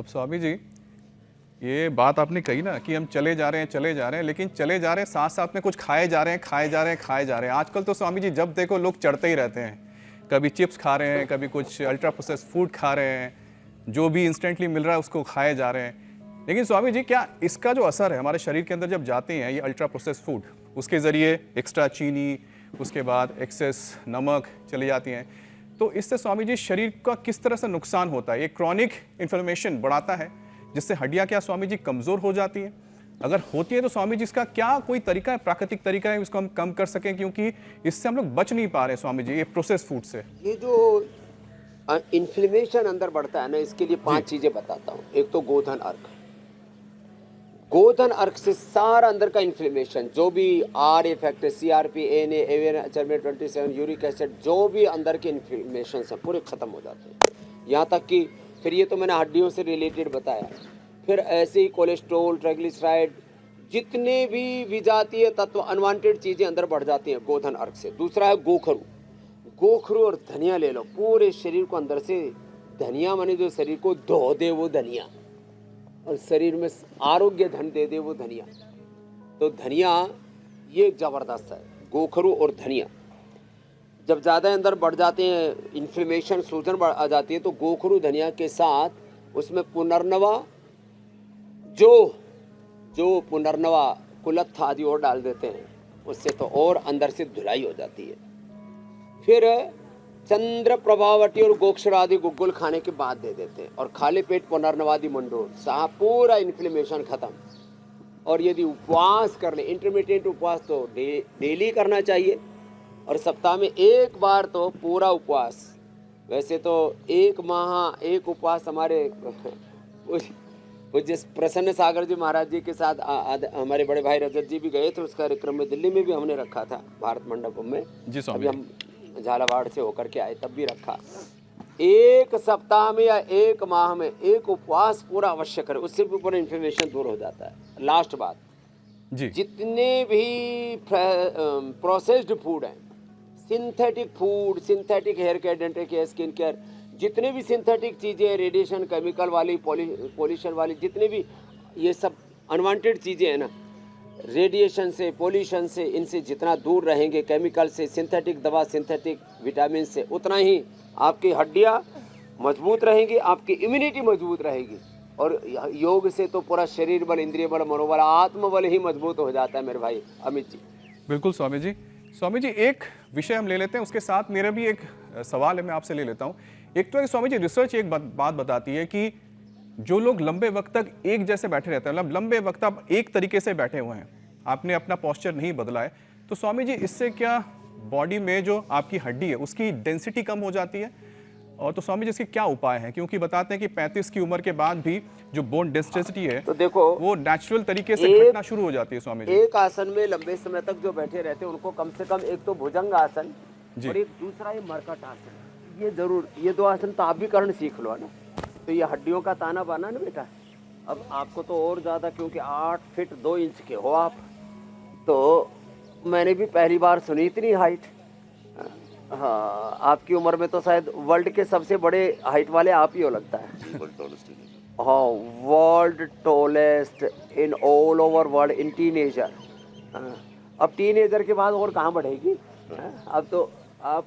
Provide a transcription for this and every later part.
स्वामी जी, ये बात आपने कही ना कि हम चले जा रहे हैं, लेकिन चले जा रहे हैं साथ साथ में कुछ खाए जा रहे हैं, खाए जा रहे हैं। आजकल तो स्वामी जी जब देखो लोग चढ़ते ही रहते हैं, कभी चिप्स खा रहे हैं, कभी कुछ अल्ट्रा प्रोसेस फूड खा रहे हैं, जो भी इंस्टेंटली मिल रहा है उसको खाए जा रहे हैं। लेकिन स्वामी जी, क्या इसका जो असर है हमारे शरीर के अंदर जब जाते हैं ये अल्ट्रा प्रोसेस फूड, उसके ज़रिए एक्स्ट्रा चीनी, उसके बाद एक्सेस नमक चली जाती हैं, तो इससे स्वामी जी शरीर का किस तरह से नुकसान होता है? ये क्रॉनिक इन्फ्लेमेशन बढ़ाता है जिससे हड्डियां क्या स्वामी जी कमज़ोर हो जाती हैं? अगर होती है तो स्वामी जी इसका क्या कोई तरीका है, प्राकृतिक तरीका है इसको हम कम कर सकें, क्योंकि इससे हम लोग बच नहीं पा रहे हैं स्वामी जी ये प्रोसेस फूड से। ये जो इन्फ्लेमेशन अंदर बढ़ता है ना, इसके लिए 5 चीजें बताता हूँ। एक तो गोधन अर्क, गोधन अर्क से सारा अंदर का इन्फ्लेमेशन, जो भी आर इफेक्ट है, CRP, ANA, एचआरबी 27, यूरिक एसिड, जो भी अंदर के इन्फ्लेमेशन हैं पूरे खत्म हो जाते हैं। यहाँ तक कि फिर ये तो मैंने हड्डियों से रिलेटेड बताया, फिर ऐसे ही कोलेस्ट्रोल, ट्राइग्लिसराइड, जितने भी विजातीय तत्व, अनवांटेड चीज़ें अंदर बढ़ जाती हैं गोधन अर्क से। दूसरा है गोखरू, गोखरू और धनिया ले लो, पूरे शरीर को अंदर से, धनिया माने जो शरीर को धो दे वो धनिया, और शरीर में आरोग्य धन दे दे वो धनिया। तो धनिया ये ज़बरदस्त है, गोखरू और धनिया। जब ज़्यादा अंदर बढ़ जाते हैं, इन्फ्लेमेशन, सूजन आ जाती है, तो गोखरू धनिया के साथ उसमें पुनर्नवा, जो पुनर्नवा, कुलत्थ आदि और डाल देते हैं, उससे तो और अंदर से धुलाई हो जाती है। फिर चंद्र प्रभावटी और गोक्षर आदि गुग्गुल खाने के बाद दे देते हैं, और खाली पेट पुनर्नवादी मंडोर, साहब पूरा इन्फ्लेमेशन खत्म। और यदि उपवास कर ले, इंटरमीडिएट उपवास तो डेली करना चाहिए, और सप्ताह में एक बार तो पूरा उपवास। वैसे तो 1 माह एक उपवास हमारे जिस प्रसन्न सागर जी महाराज जी के साथ हमारे बड़े भाई रजत जी भी गए थे, उस कार्यक्रम में दिल्ली में भी हमने रखा था, भारत मंडपम में। अभी हम झालावाड़ से होकर के आए तब भी रखा। 1 सप्ताह में या 1 माह में एक उपवास पूरा अवश्य करें, उससे भी पूरा इन्फ्लेमेशन दूर हो जाता है। लास्ट बात जी, जितने भी प्रोसेस्ड फूड हैं, synthetic food, synthetic hair care, dental care, skin care, जितने भी सिंथेटिक चीज़ें, रेडिएशन, केमिकल वाली, पॉल्यूशन वाली, जितने भी ये सब अनवांटेड चीज़ें हैं ना, रेडिएशन से, पोल्यूशन से, इनसे जितना दूर रहेंगे, केमिकल से, सिंथेटिक दवा, सिंथेटिक विटामिन से, उतना ही आपकी हड्डियाँ मजबूत रहेंगी, आपकी इम्यूनिटी मजबूत रहेगी। और योग से तो पूरा शरीर बल, इंद्रिय बल, मनोबल, आत्मबल ही मजबूत हो जाता है मेरे भाई अमित जी। बिल्कुल स्वामी जी। स्वामी जी, एक विषय हम ले लेते हैं, उसके साथ मेरा भी एक सवाल है, मैं आपसे ले लेता हूँ। एक तो स्वामी जी, रिसर्च एक बात बताती है कि जो लोग लंबे वक्त तक एक जैसे बैठे रहते हैं, मतलब लंबे वक्त आप एक तरीके से बैठे हुए हैं, आपने अपना पोस्चर नहीं बदला है, तो स्वामी जी इससे क्या बॉडी में जो आपकी हड्डी है उसकी डेंसिटी कम हो जाती है? और तो स्वामी जी इसके क्या उपाय हैं? क्योंकि बताते हैं कि 35 की उम्र के बाद भी जो बोन डेंसिटी है तो देखो वो नेचुरल तरीके से घटना शुरू हो जाती है। स्वामी जी, एक आसन में लंबे समय तक जो बैठे रहते हैं उनको कम से कम एक तो भुजंग आसन और एक दूसरा ये मरकट आसन, ये जरूर, ये 2 आसन तो आप भी करना सीख लो ना। तो ये हड्डियों का ताना बाना ना बेटा, अब आपको तो और ज़्यादा, क्योंकि 8 फीट 2 इंच के हो आप, तो मैंने भी पहली बार सुनी इतनी हाइट। हाँ, आपकी उम्र में तो शायद वर्ल्ड के सबसे बड़े हाइट वाले आप ही हो लगता है। हाँ, world tallest in all over world in teenager. अब टीनेजर के बाद और कहाँ बढ़ेगी? अब तो आप,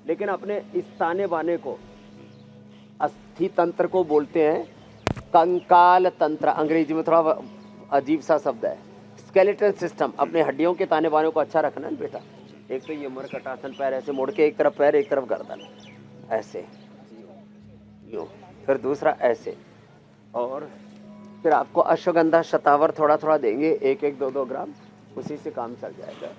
लेकिन अपने इस ताने बाने को, अस्थि तंत्र को बोलते हैं कंकाल तंत्र, अंग्रेजी में थोड़ा अजीब सा शब्द है, स्केलेटल सिस्टम। अपने हड्डियों के ताने बाने को अच्छा रखना है बेटा। एक तो ये मरकट आसन, पैर ऐसे मोड़ के, एक तरफ पैर एक तरफ गर्दन, ऐसे यूँ, फिर दूसरा ऐसे, और फिर आपको अश्वगंधा शतावर थोड़ा थोड़ा देंगे, 1-1, 2-2 ग्राम, उसी से काम चल जाएगा।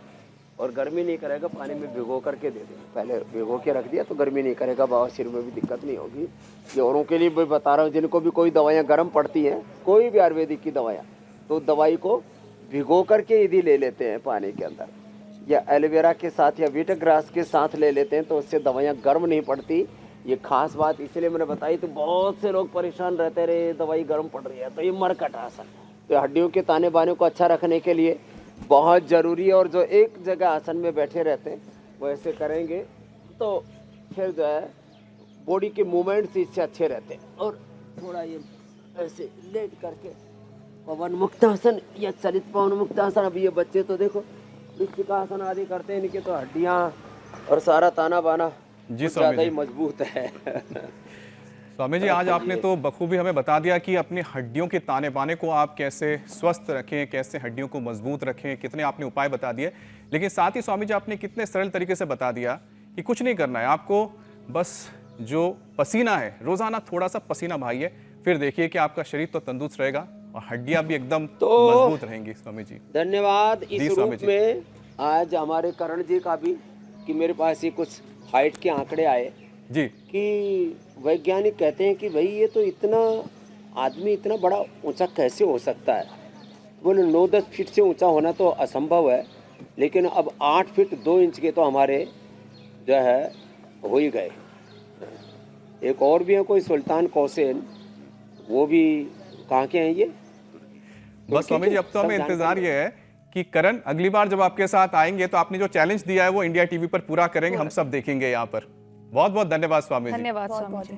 और गर्मी नहीं करेगा, पानी में भिगो करके दे दें, पहले भिगो के रख दिया तो गर्मी नहीं करेगा, बवासीर में भी दिक्कत नहीं होगी। ये औरों के लिए भी बता रहा हूँ, जिनको भी कोई दवाइयाँ गर्म पड़ती हैं, कोई भी आयुर्वेदिक की दवाइयाँ, तो दवाई को भिगो करके यदि ले लेते हैं पानी के अंदर, या एलोवेरा के साथ या वीट ग्रास के साथ ले लेते हैं, तो उससे दवाइयाँ गर्म नहीं पड़ती। ये खास बात इसलिए मैंने बताई, तो बहुत से लोग परेशान रहते रहे, दवाई गर्म पड़ रही है। तो ये मरकट आसन तो हड्डियों के ताने बाने को अच्छा रखने के लिए बहुत ज़रूरी है। और जो एक जगह आसन में बैठे रहते हैं वो ऐसे करेंगे तो फिर जो है बॉडी के मूवमेंट्स इससे अच्छे रहते हैं। और थोड़ा ये ऐसे लेट करके पवन मुक्तासन या चलित पवन मुक्तासन। अब ये बच्चे तो देखो आसन आदि करते हैं, इनके तो हड्डियां और सारा ताना बाना जी कुछ स्वामी ज्यादा जी। ही मजबूत है। स्वामी जी आज आपने तो बखूबी हमें बता दिया कि अपनी हड्डियों के ताने बाने को आप कैसे स्वस्थ रखें, कैसे हड्डियों को मजबूत रखें, कितने आपने उपाय बता दिए। लेकिन साथ ही स्वामी जी आपने कितने सरल तरीके से बता दिया कि कुछ नहीं करना है आपको, बस जो पसीना है रोजाना थोड़ा सा पसीना बहाइए, फिर देखिए कि आपका शरीर तो तंदुरुस्त रहेगा और हड्डियां भी एकदम मजबूत रहेंगी। स्वामी जी धन्यवाद जी, इस स्वामी रूप जी। में आज हमारे करण जी का भी, कि मेरे पास ये कुछ हाइट के आंकड़े आए जी कि वैज्ञानिक कहते हैं कि भाई ये तो इतना आदमी इतना बड़ा ऊंचा कैसे हो सकता है। बोले 9-10 फीट से ऊंचा होना तो असंभव है, लेकिन अब 8 फीट 2 इंच के तो हमारे जो है हो ही गए। एक और भी है कोई सुल्तान कौसेन, वो भी कहाँ के हैं ये? बस स्वामी जी अब तो हमें सब इंतजार जानकारी ये है कि करण अगली बार जब आपके साथ आएंगे तो आपने जो चैलेंज दिया है वो इंडिया टीवी पर पूरा करेंगे, हम सब देखेंगे यहाँ पर। बहुत बहुत धन्यवाद स्वामी जी। धन्यवाद स्वामी जी।